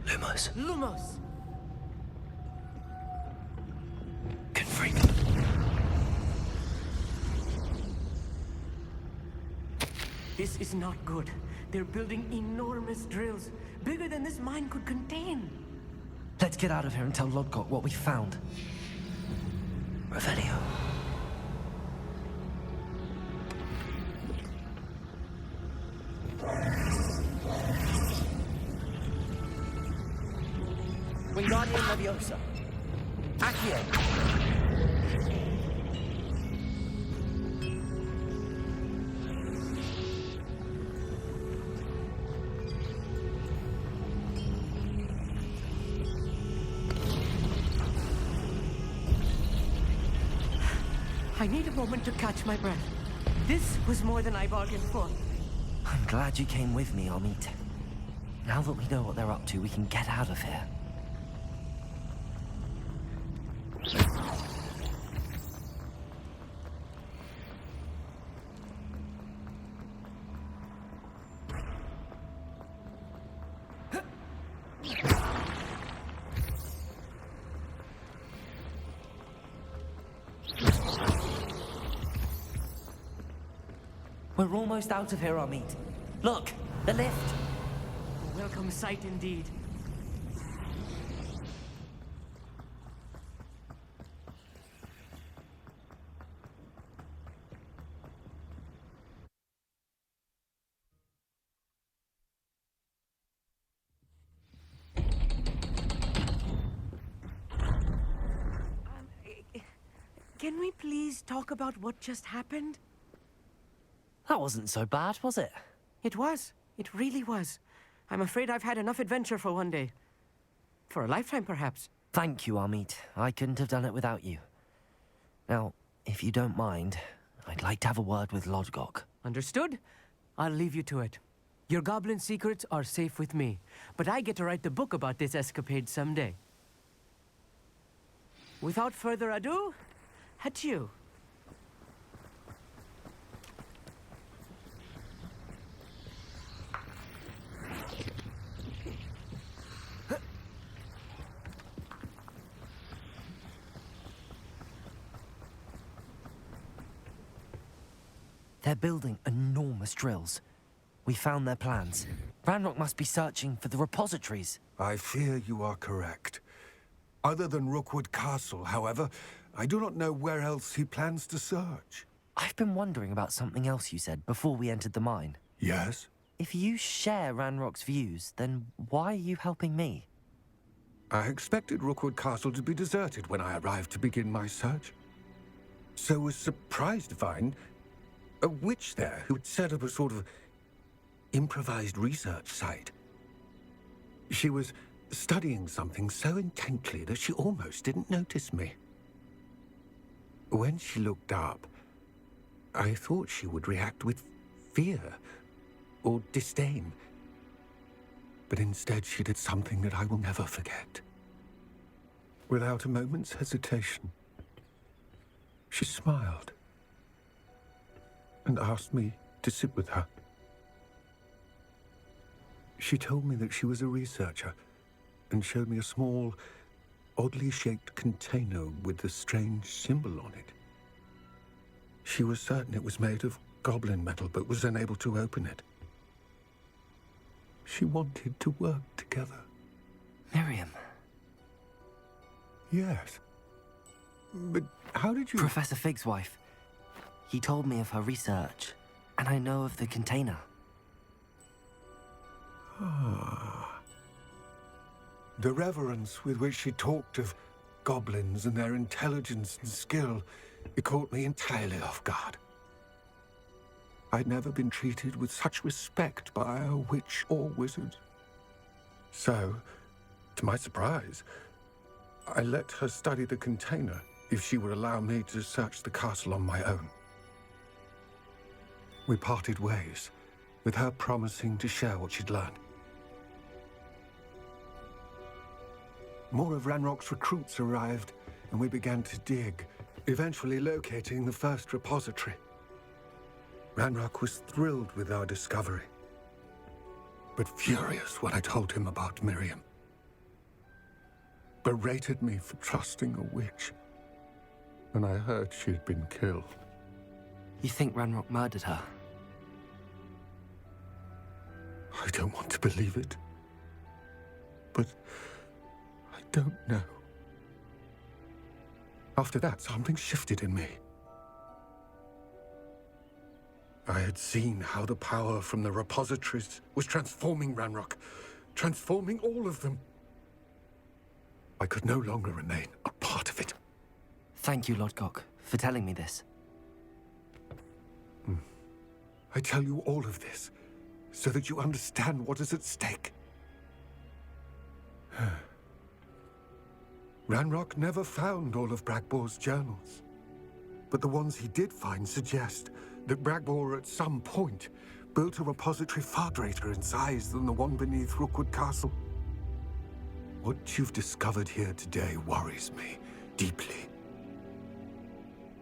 Speaker 2: Lumos.
Speaker 11: Lumos!
Speaker 2: Confringo.
Speaker 11: This is not good. They're building enormous drills, bigger than this mine could contain.
Speaker 2: Let's get out of here and tell Lodgok what we found. Revelio. Wingardium Leviosa. Accio.
Speaker 11: I need a moment to catch my breath. This was more than I bargained for.
Speaker 2: I'm glad you came with me, Amit. Now that we know what they're up to, we can get out of here. We're almost out of here, Amit. Look, the lift.
Speaker 11: A welcome sight indeed. Can we please talk about what just happened?
Speaker 2: That wasn't so bad, was it?
Speaker 11: It was. It really was. I'm afraid I've had enough adventure for one day. For a lifetime, perhaps.
Speaker 2: Thank you, Amit. I couldn't have done it without you. Now, if you don't mind, I'd like to have a word with Lodgok.
Speaker 11: Understood? I'll leave you to it. Your goblin secrets are safe with me, but I get to write the book about this escapade someday. Without further ado, adieu.
Speaker 2: They're building enormous drills. We found their plans. Ranrock must be searching for the repositories.
Speaker 10: I fear you are correct. Other than Rookwood Castle, however, I do not know where else he plans to search.
Speaker 2: I've been wondering about something else you said before we entered the mine.
Speaker 10: Yes?
Speaker 2: If you share Ranrock's views, then why are you helping me?
Speaker 10: I expected Rookwood Castle to be deserted when I arrived to begin my search. So was surprised to find a witch there who had set up a sort of improvised research site. She was studying something so intently that she almost didn't notice me. When she looked up, I thought she would react with fear or disdain. But instead she did something that I will never forget. Without a moment's hesitation, she smiled and asked me to sit with her. She told me that she was a researcher and showed me a small, oddly shaped container with a strange symbol on it. She was certain it was made of goblin metal, but was unable to open it. She wanted to work together.
Speaker 2: Miriam.
Speaker 10: Yes. But how did you...
Speaker 2: Professor Fig's wife. He told me of her research, and I know of the container.
Speaker 10: Ah. The reverence with which she talked of goblins and their intelligence and skill, it caught me entirely off guard. I'd never been treated with such respect by a witch or wizard. So, to my surprise, I let her study the container if she would allow me to search the castle on my own. We parted ways, with her promising to share what she'd learned. More of Ranrock's recruits arrived, and we began to dig, eventually locating the first repository. Ranrock was thrilled with our discovery, but furious when I told him about Miriam. Berated me for trusting a witch, and I heard she'd been killed.
Speaker 2: You think Ranrock murdered her?
Speaker 10: I don't want to believe it, but I don't know. After that, something shifted in me. I had seen how the power from the repositories was transforming Ranrock, transforming all of them. I could no longer remain a part of it.
Speaker 2: Thank you, Lodgok, for telling me this.
Speaker 10: I tell you all of this so that you understand what is at stake. Ranrock never found all of Bragbor's journals, but the ones he did find suggest that Bragbor at some point built a repository far greater in size than the one beneath Rookwood Castle. What you've discovered here today worries me deeply.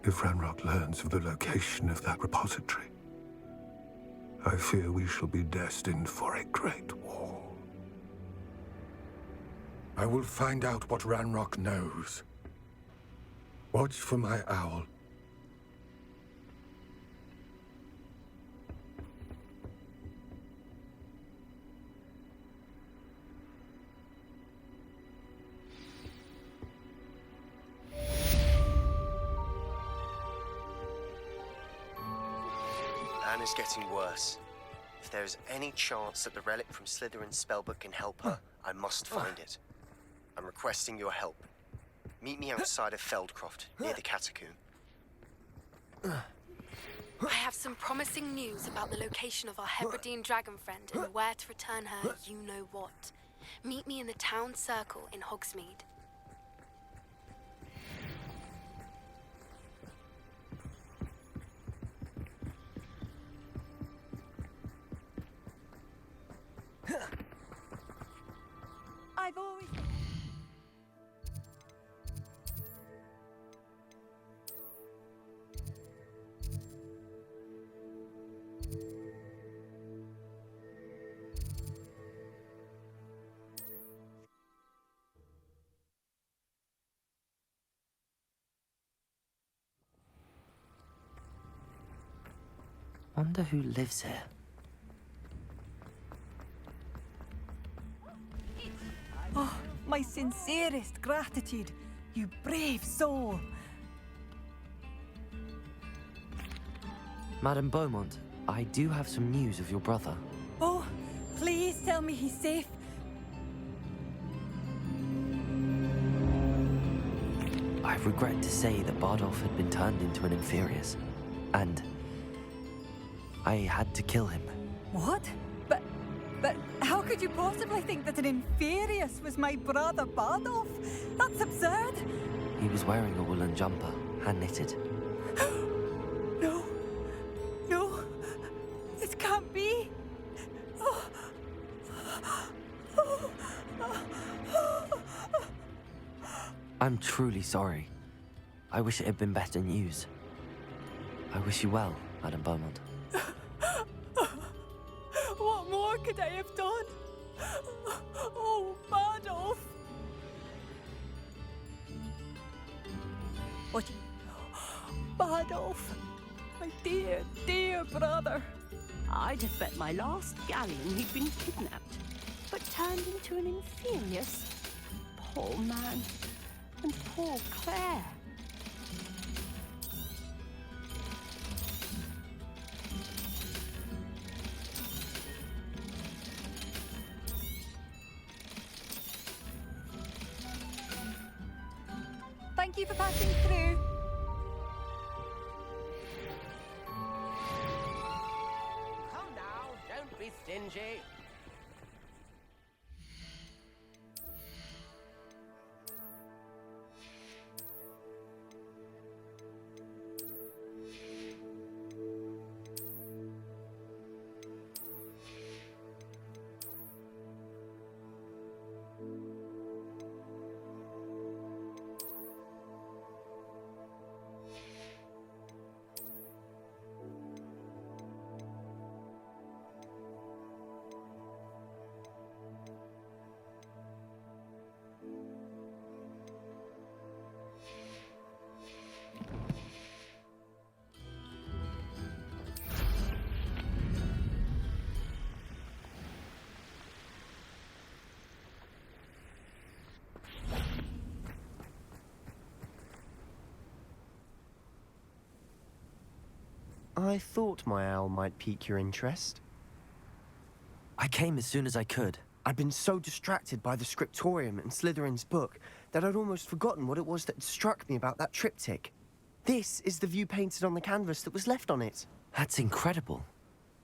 Speaker 10: If Ranrock learns of the location of that repository, I fear we shall be destined for a great war. I will find out what Ranrock knows. Watch for my owl.
Speaker 9: Anna's getting worse. If there is any chance that the relic from Slytherin's spellbook can help her, I must find it. I'm requesting your help. Meet me outside of Feldcroft, near the Catacomb.
Speaker 14: I have some promising news about the location of our Hebridean dragon friend and where to return her you-know-what. Meet me in the town circle in Hogsmeade.
Speaker 1: I've always...
Speaker 2: Wonder who lives here.
Speaker 1: Oh, my sincerest gratitude, you brave soul.
Speaker 2: Madame Beaumont, I do have some news of your brother.
Speaker 1: Oh, please tell me he's safe.
Speaker 2: I regret to say that Bardolph had been turned into an Inferius, and I had to kill him.
Speaker 1: What? But how could you possibly think that an Inferius was my brother Bardolph? That's absurd.
Speaker 2: He was wearing a woolen jumper, hand-knitted.
Speaker 1: No, this can't be.
Speaker 2: I'm truly sorry. I wish it had been better news. I wish you well, Madame Beaumont.
Speaker 1: What more could I have done? Oh, Bardolph. What? Bardolph, my dear, dear brother.
Speaker 15: I'd have bet my last galleon he'd been kidnapped, but turned into an Inferius. Poor man. And poor Claire.
Speaker 1: Thank you for passing through.
Speaker 11: stingy.
Speaker 16: I thought my owl might pique your interest.
Speaker 2: I came as soon as I could.
Speaker 16: I'd been so distracted by the scriptorium and Slytherin's book that I'd almost forgotten what it was that struck me about that triptych. This is the view painted on the canvas that was left on it.
Speaker 2: That's incredible.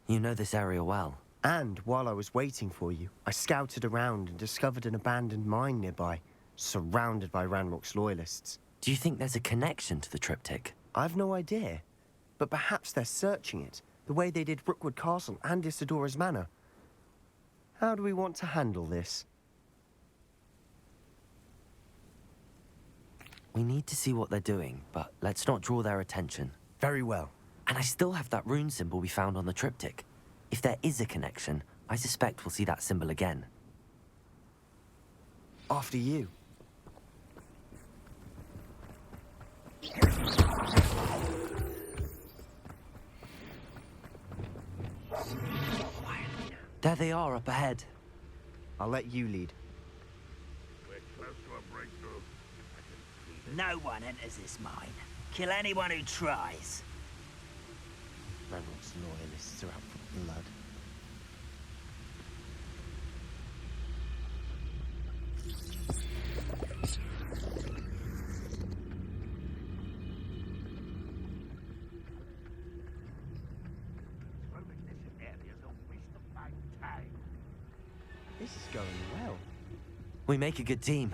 Speaker 2: You know this area well.
Speaker 16: And while I was waiting for you, I scouted around and discovered an abandoned mine nearby, surrounded by Ranrock's loyalists.
Speaker 2: Do you think there's a connection to the triptych?
Speaker 16: I've no idea. But perhaps they're searching it, the way they did Rookwood Castle and Isidora's Manor. How do we want to handle this?
Speaker 2: We need to see what they're doing, but let's not draw their attention.
Speaker 16: Very well.
Speaker 2: And I still have that rune symbol we found on the triptych. If there is a connection, I suspect we'll see that symbol again.
Speaker 16: After you.
Speaker 2: There they are up ahead.
Speaker 16: I'll let you lead.
Speaker 12: We're close to a breakthrough. No one enters this mine. Kill anyone who tries.
Speaker 16: Ranrock's loyalists are out for blood. This is going well.
Speaker 2: We make a good team.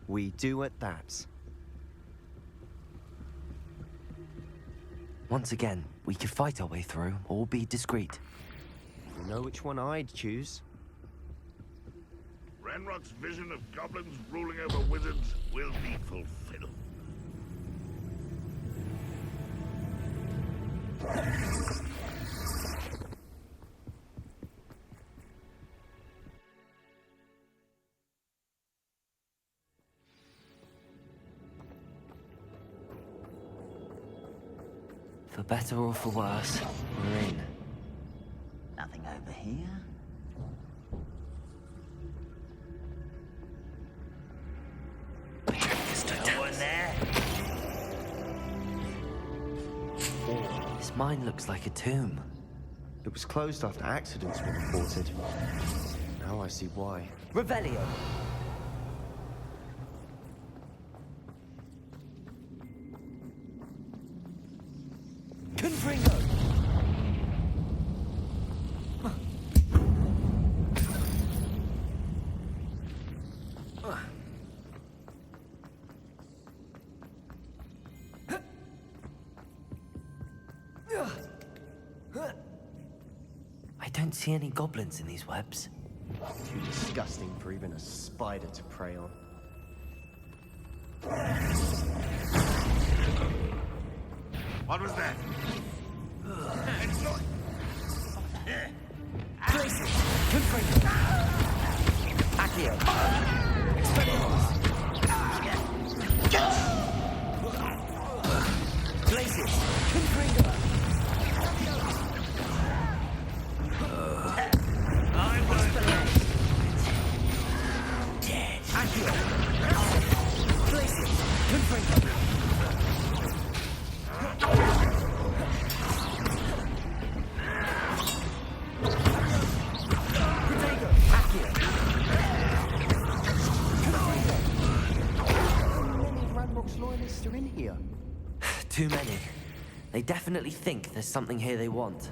Speaker 16: We do at that.
Speaker 2: Once again, we could fight our way through, or be discreet.
Speaker 16: You know which one I'd choose.
Speaker 12: Ranrock's vision of goblins ruling over wizards will be fulfilled.
Speaker 2: For better or for worse, we're in.
Speaker 12: Nothing over here. No one there.
Speaker 2: This mine looks like a tomb.
Speaker 16: It was closed after accidents were reported. Now I see why.
Speaker 2: Revelio! Confringo! I don't see any goblins in these webs.
Speaker 16: Too disgusting for even a spider to prey on.
Speaker 12: What was that?
Speaker 2: Places! Confringo! Accio! Expendables! Places! Confringo!
Speaker 12: Dead.
Speaker 2: Accio! Places! Confringo!
Speaker 16: Loyalists are in here.
Speaker 2: Too many. They definitely think there's something here they want.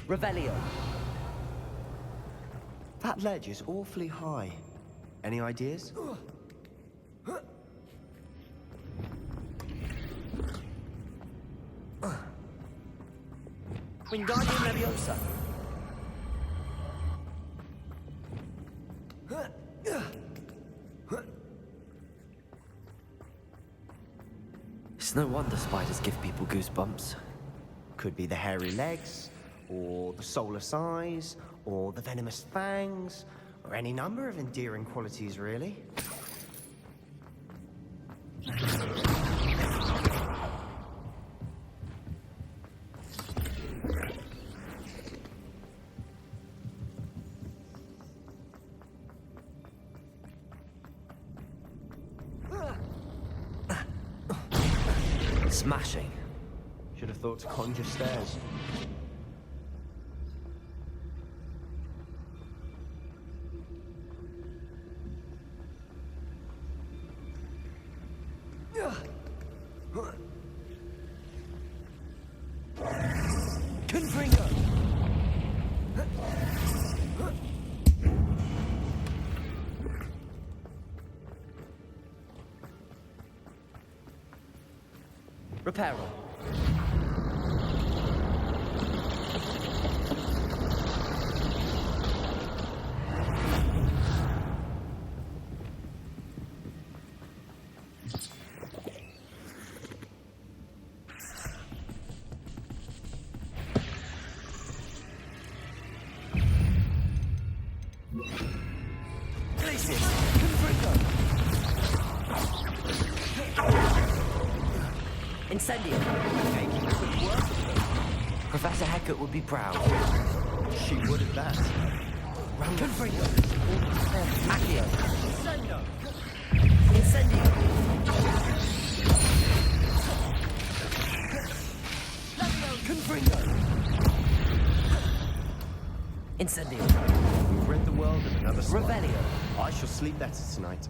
Speaker 2: Revelio.
Speaker 16: That ledge is awfully high. Any ideas?
Speaker 2: Wingardium Leviosa. It's no wonder spiders give people goosebumps.
Speaker 16: Could be the hairy legs, or the soulless eyes, or the venomous fangs, or any number of endearing qualities, really.
Speaker 2: Smashing.
Speaker 16: Should have thought to conjure stairs.
Speaker 2: Confringo. Reparo. Glacius. Confringo. Incendio. Professor Hecat would be proud.
Speaker 16: She would at that.
Speaker 2: Confringo. Accio. Incendio. Confringo. Incendio.
Speaker 16: We've rid the world of another slime.
Speaker 2: Revelio.
Speaker 16: I shall sleep better tonight.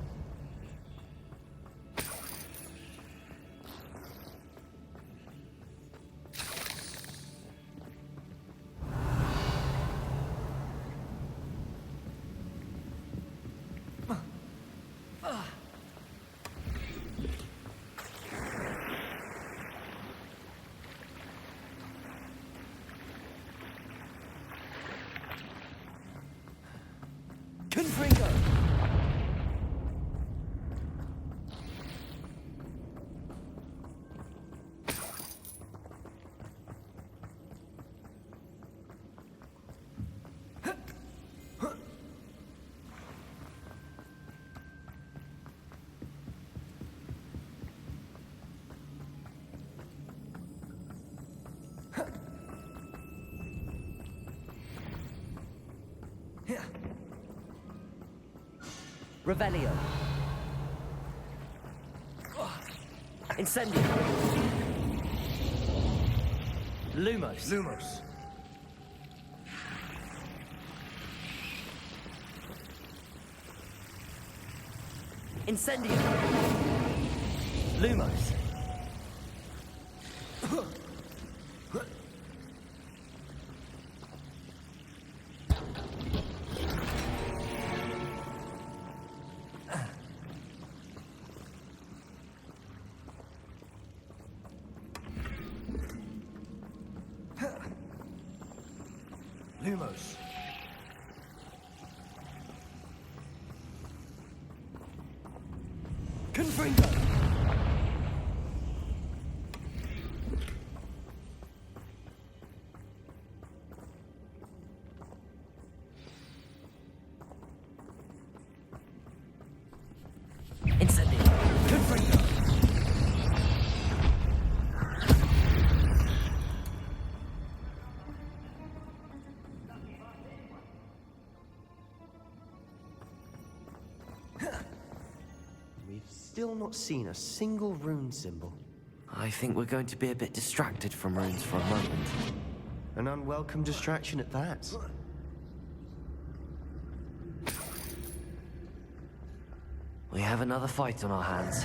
Speaker 2: Confringo. Revelio. Incendio. Lumos.
Speaker 16: Lumos.
Speaker 2: Incendio. Lumos.
Speaker 16: Lumos.
Speaker 2: Confringo. Incendio. Confringo.
Speaker 16: We've still not seen a single rune symbol.
Speaker 2: I think we're going to be a bit distracted from runes for a moment.
Speaker 16: An unwelcome distraction at that.
Speaker 2: We have another fight on our hands.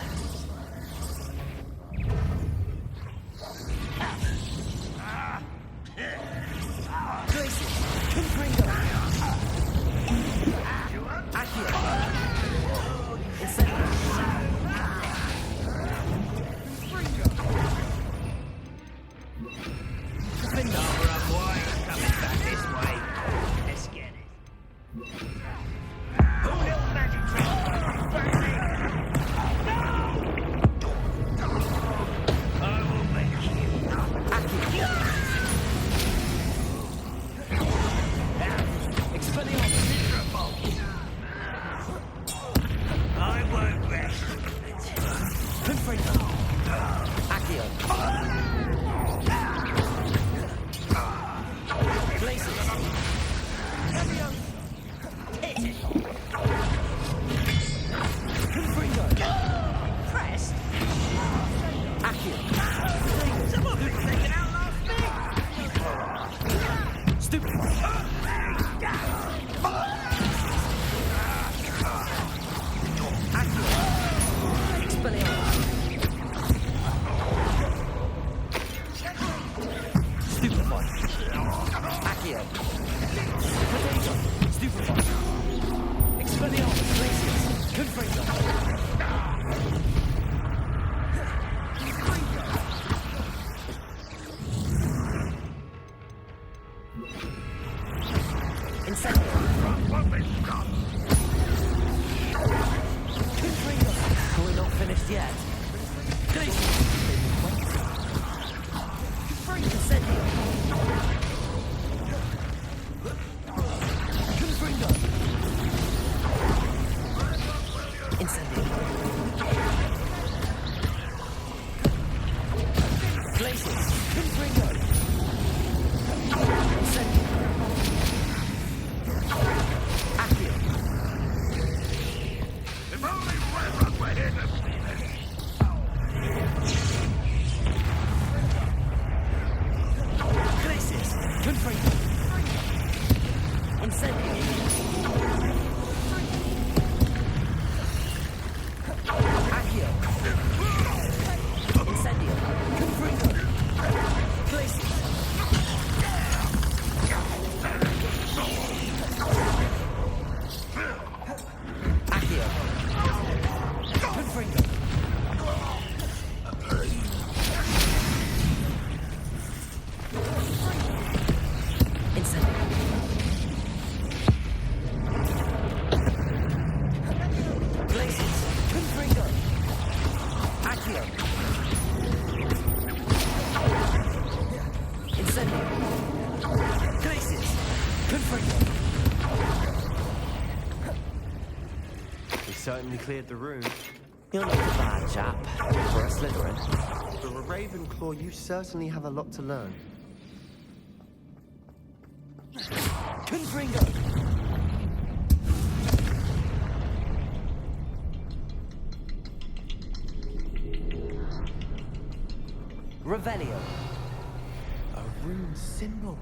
Speaker 16: Certainly cleared the room.
Speaker 2: You're not a bad chap for a Slytherin.
Speaker 16: For a Ravenclaw, you certainly have a lot to learn.
Speaker 2: Confringo! Revelio.
Speaker 16: A rune symbol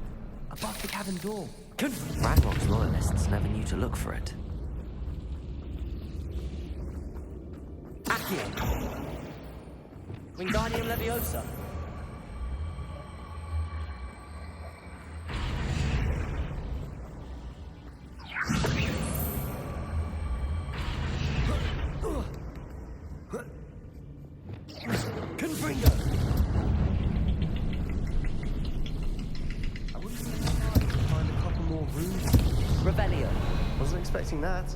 Speaker 16: above the cabin door.
Speaker 2: Ranrock's loyalists never knew to look for it. Accio. Wingardium Leviosa.
Speaker 16: Confringo. I wouldn't be surprised to find a couple more runes.
Speaker 2: Revelio.
Speaker 16: Wasn't expecting that.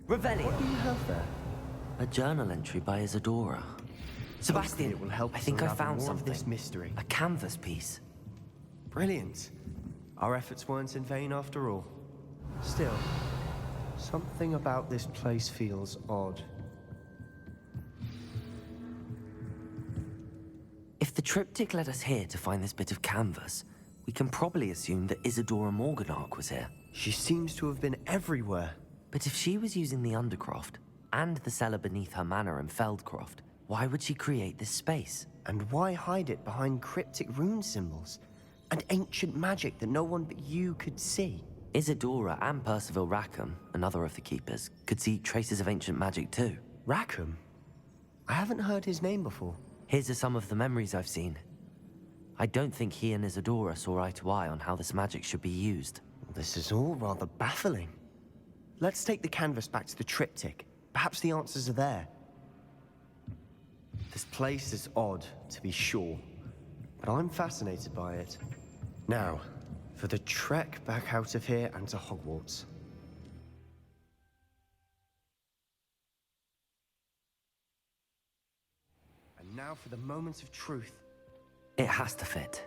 Speaker 2: Revelio.
Speaker 16: What do you have there?
Speaker 2: A journal entry by Isadora. Sebastian,
Speaker 16: it will help
Speaker 2: I think I
Speaker 16: unravel
Speaker 2: found
Speaker 16: more of
Speaker 2: something.
Speaker 16: this mystery.
Speaker 2: A canvas piece.
Speaker 16: Brilliant. Our efforts weren't in vain after all. Still, something about this place feels odd.
Speaker 2: If the triptych led us here to find this bit of canvas, we can probably assume that Isadora Morganach was here.
Speaker 16: She seems to have been everywhere.
Speaker 2: But if she was using the Undercroft and the cellar beneath her manor in Feldcroft, why would she create this space?
Speaker 16: And why hide it behind cryptic rune symbols and ancient magic that no one but you could see?
Speaker 2: Isadora and Percival Rackham, another of the keepers, could see traces of ancient magic too.
Speaker 16: Rackham? I haven't heard his name before.
Speaker 2: His are some of the memories I've seen. I don't think he and Isadora saw eye to eye on how this magic should be used.
Speaker 16: This is all rather baffling. Let's take the canvas back to the triptych. Perhaps the answers are there. This place is odd, to be sure, but I'm fascinated by it. Now, for the trek back out of here and to Hogwarts. And now for the moment of truth.
Speaker 2: It has to fit.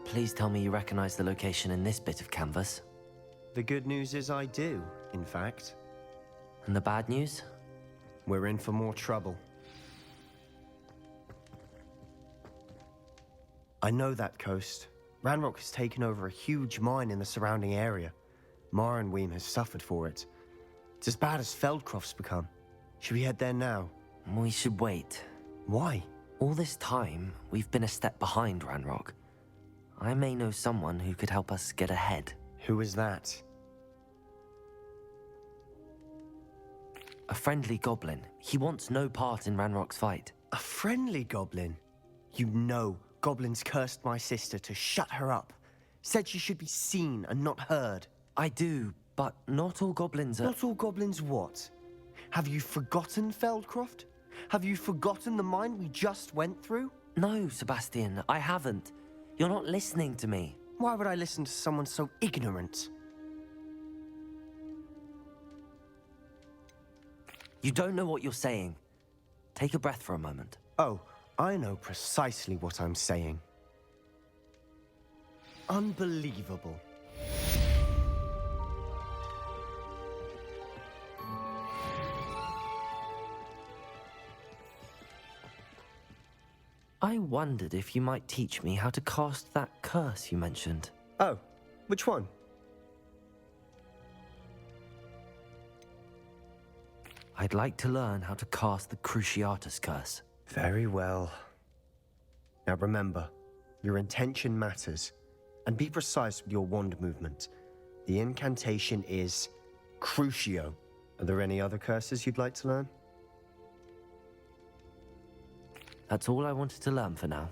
Speaker 2: Please tell me you recognize the location in this bit of canvas.
Speaker 16: The good news is I do, in fact.
Speaker 2: And the bad news?
Speaker 16: We're in for more trouble. I know that coast. Ranrock has taken over a huge mine in the surrounding area. Marrenweem has suffered for it. It's as bad as Feldcroft's become. Should we head there now?
Speaker 2: We should wait.
Speaker 16: Why?
Speaker 2: All this time, we've been a step behind Ranrock. I may know someone who could help us get ahead.
Speaker 16: Who is that?
Speaker 2: A friendly goblin. He wants no part in Ranrock's fight.
Speaker 16: A friendly goblin? You know goblins cursed my sister to shut her up. Said she should be seen and not heard.
Speaker 2: I do, but not all goblins are...
Speaker 16: Not all goblins what? Have you forgotten Feldcroft? Have you forgotten the mine we just went through?
Speaker 2: No, Sebastian, I haven't. You're not listening to me.
Speaker 16: Why would I listen to someone so ignorant?
Speaker 2: You don't know what you're saying. Take a breath for a moment.
Speaker 16: Oh, I know precisely what I'm saying. Unbelievable.
Speaker 2: I wondered if you might teach me how to cast that curse you mentioned.
Speaker 16: Oh, which one?
Speaker 2: I'd like to learn how to cast the Cruciatus curse.
Speaker 16: Very well. Now remember, your intention matters, and be precise with your wand movement. The incantation is Crucio. Are there any other curses you'd like to learn?
Speaker 2: That's all I wanted to learn for now.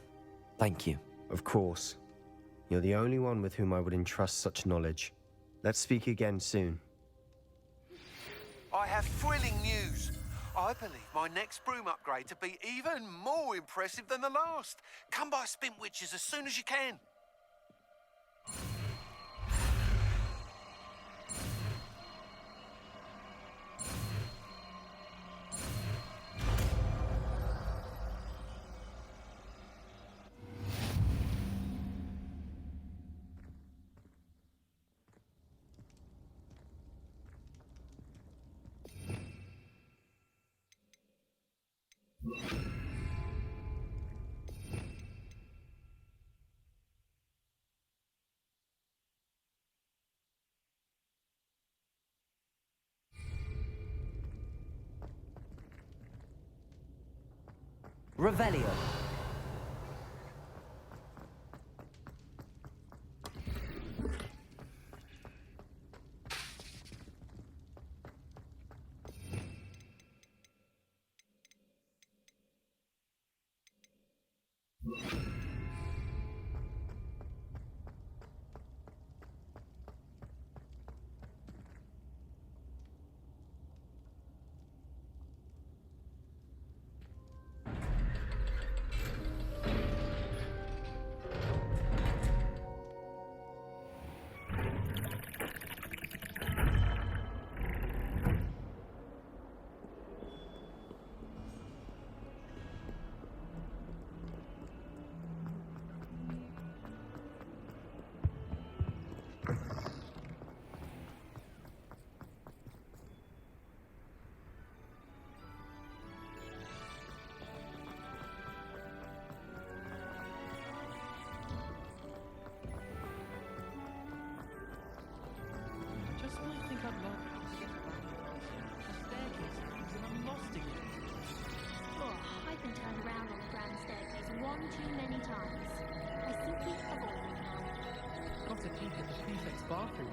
Speaker 2: Thank you.
Speaker 16: Of course. You're the only one with whom I would entrust such knowledge. Let's speak again soon.
Speaker 10: I have thrilling news. I believe my next broom upgrade to be even more impressive than the last. Come by Spintwitches as soon as you can.
Speaker 2: Revelio.
Speaker 6: peek at the prefect's bathroom.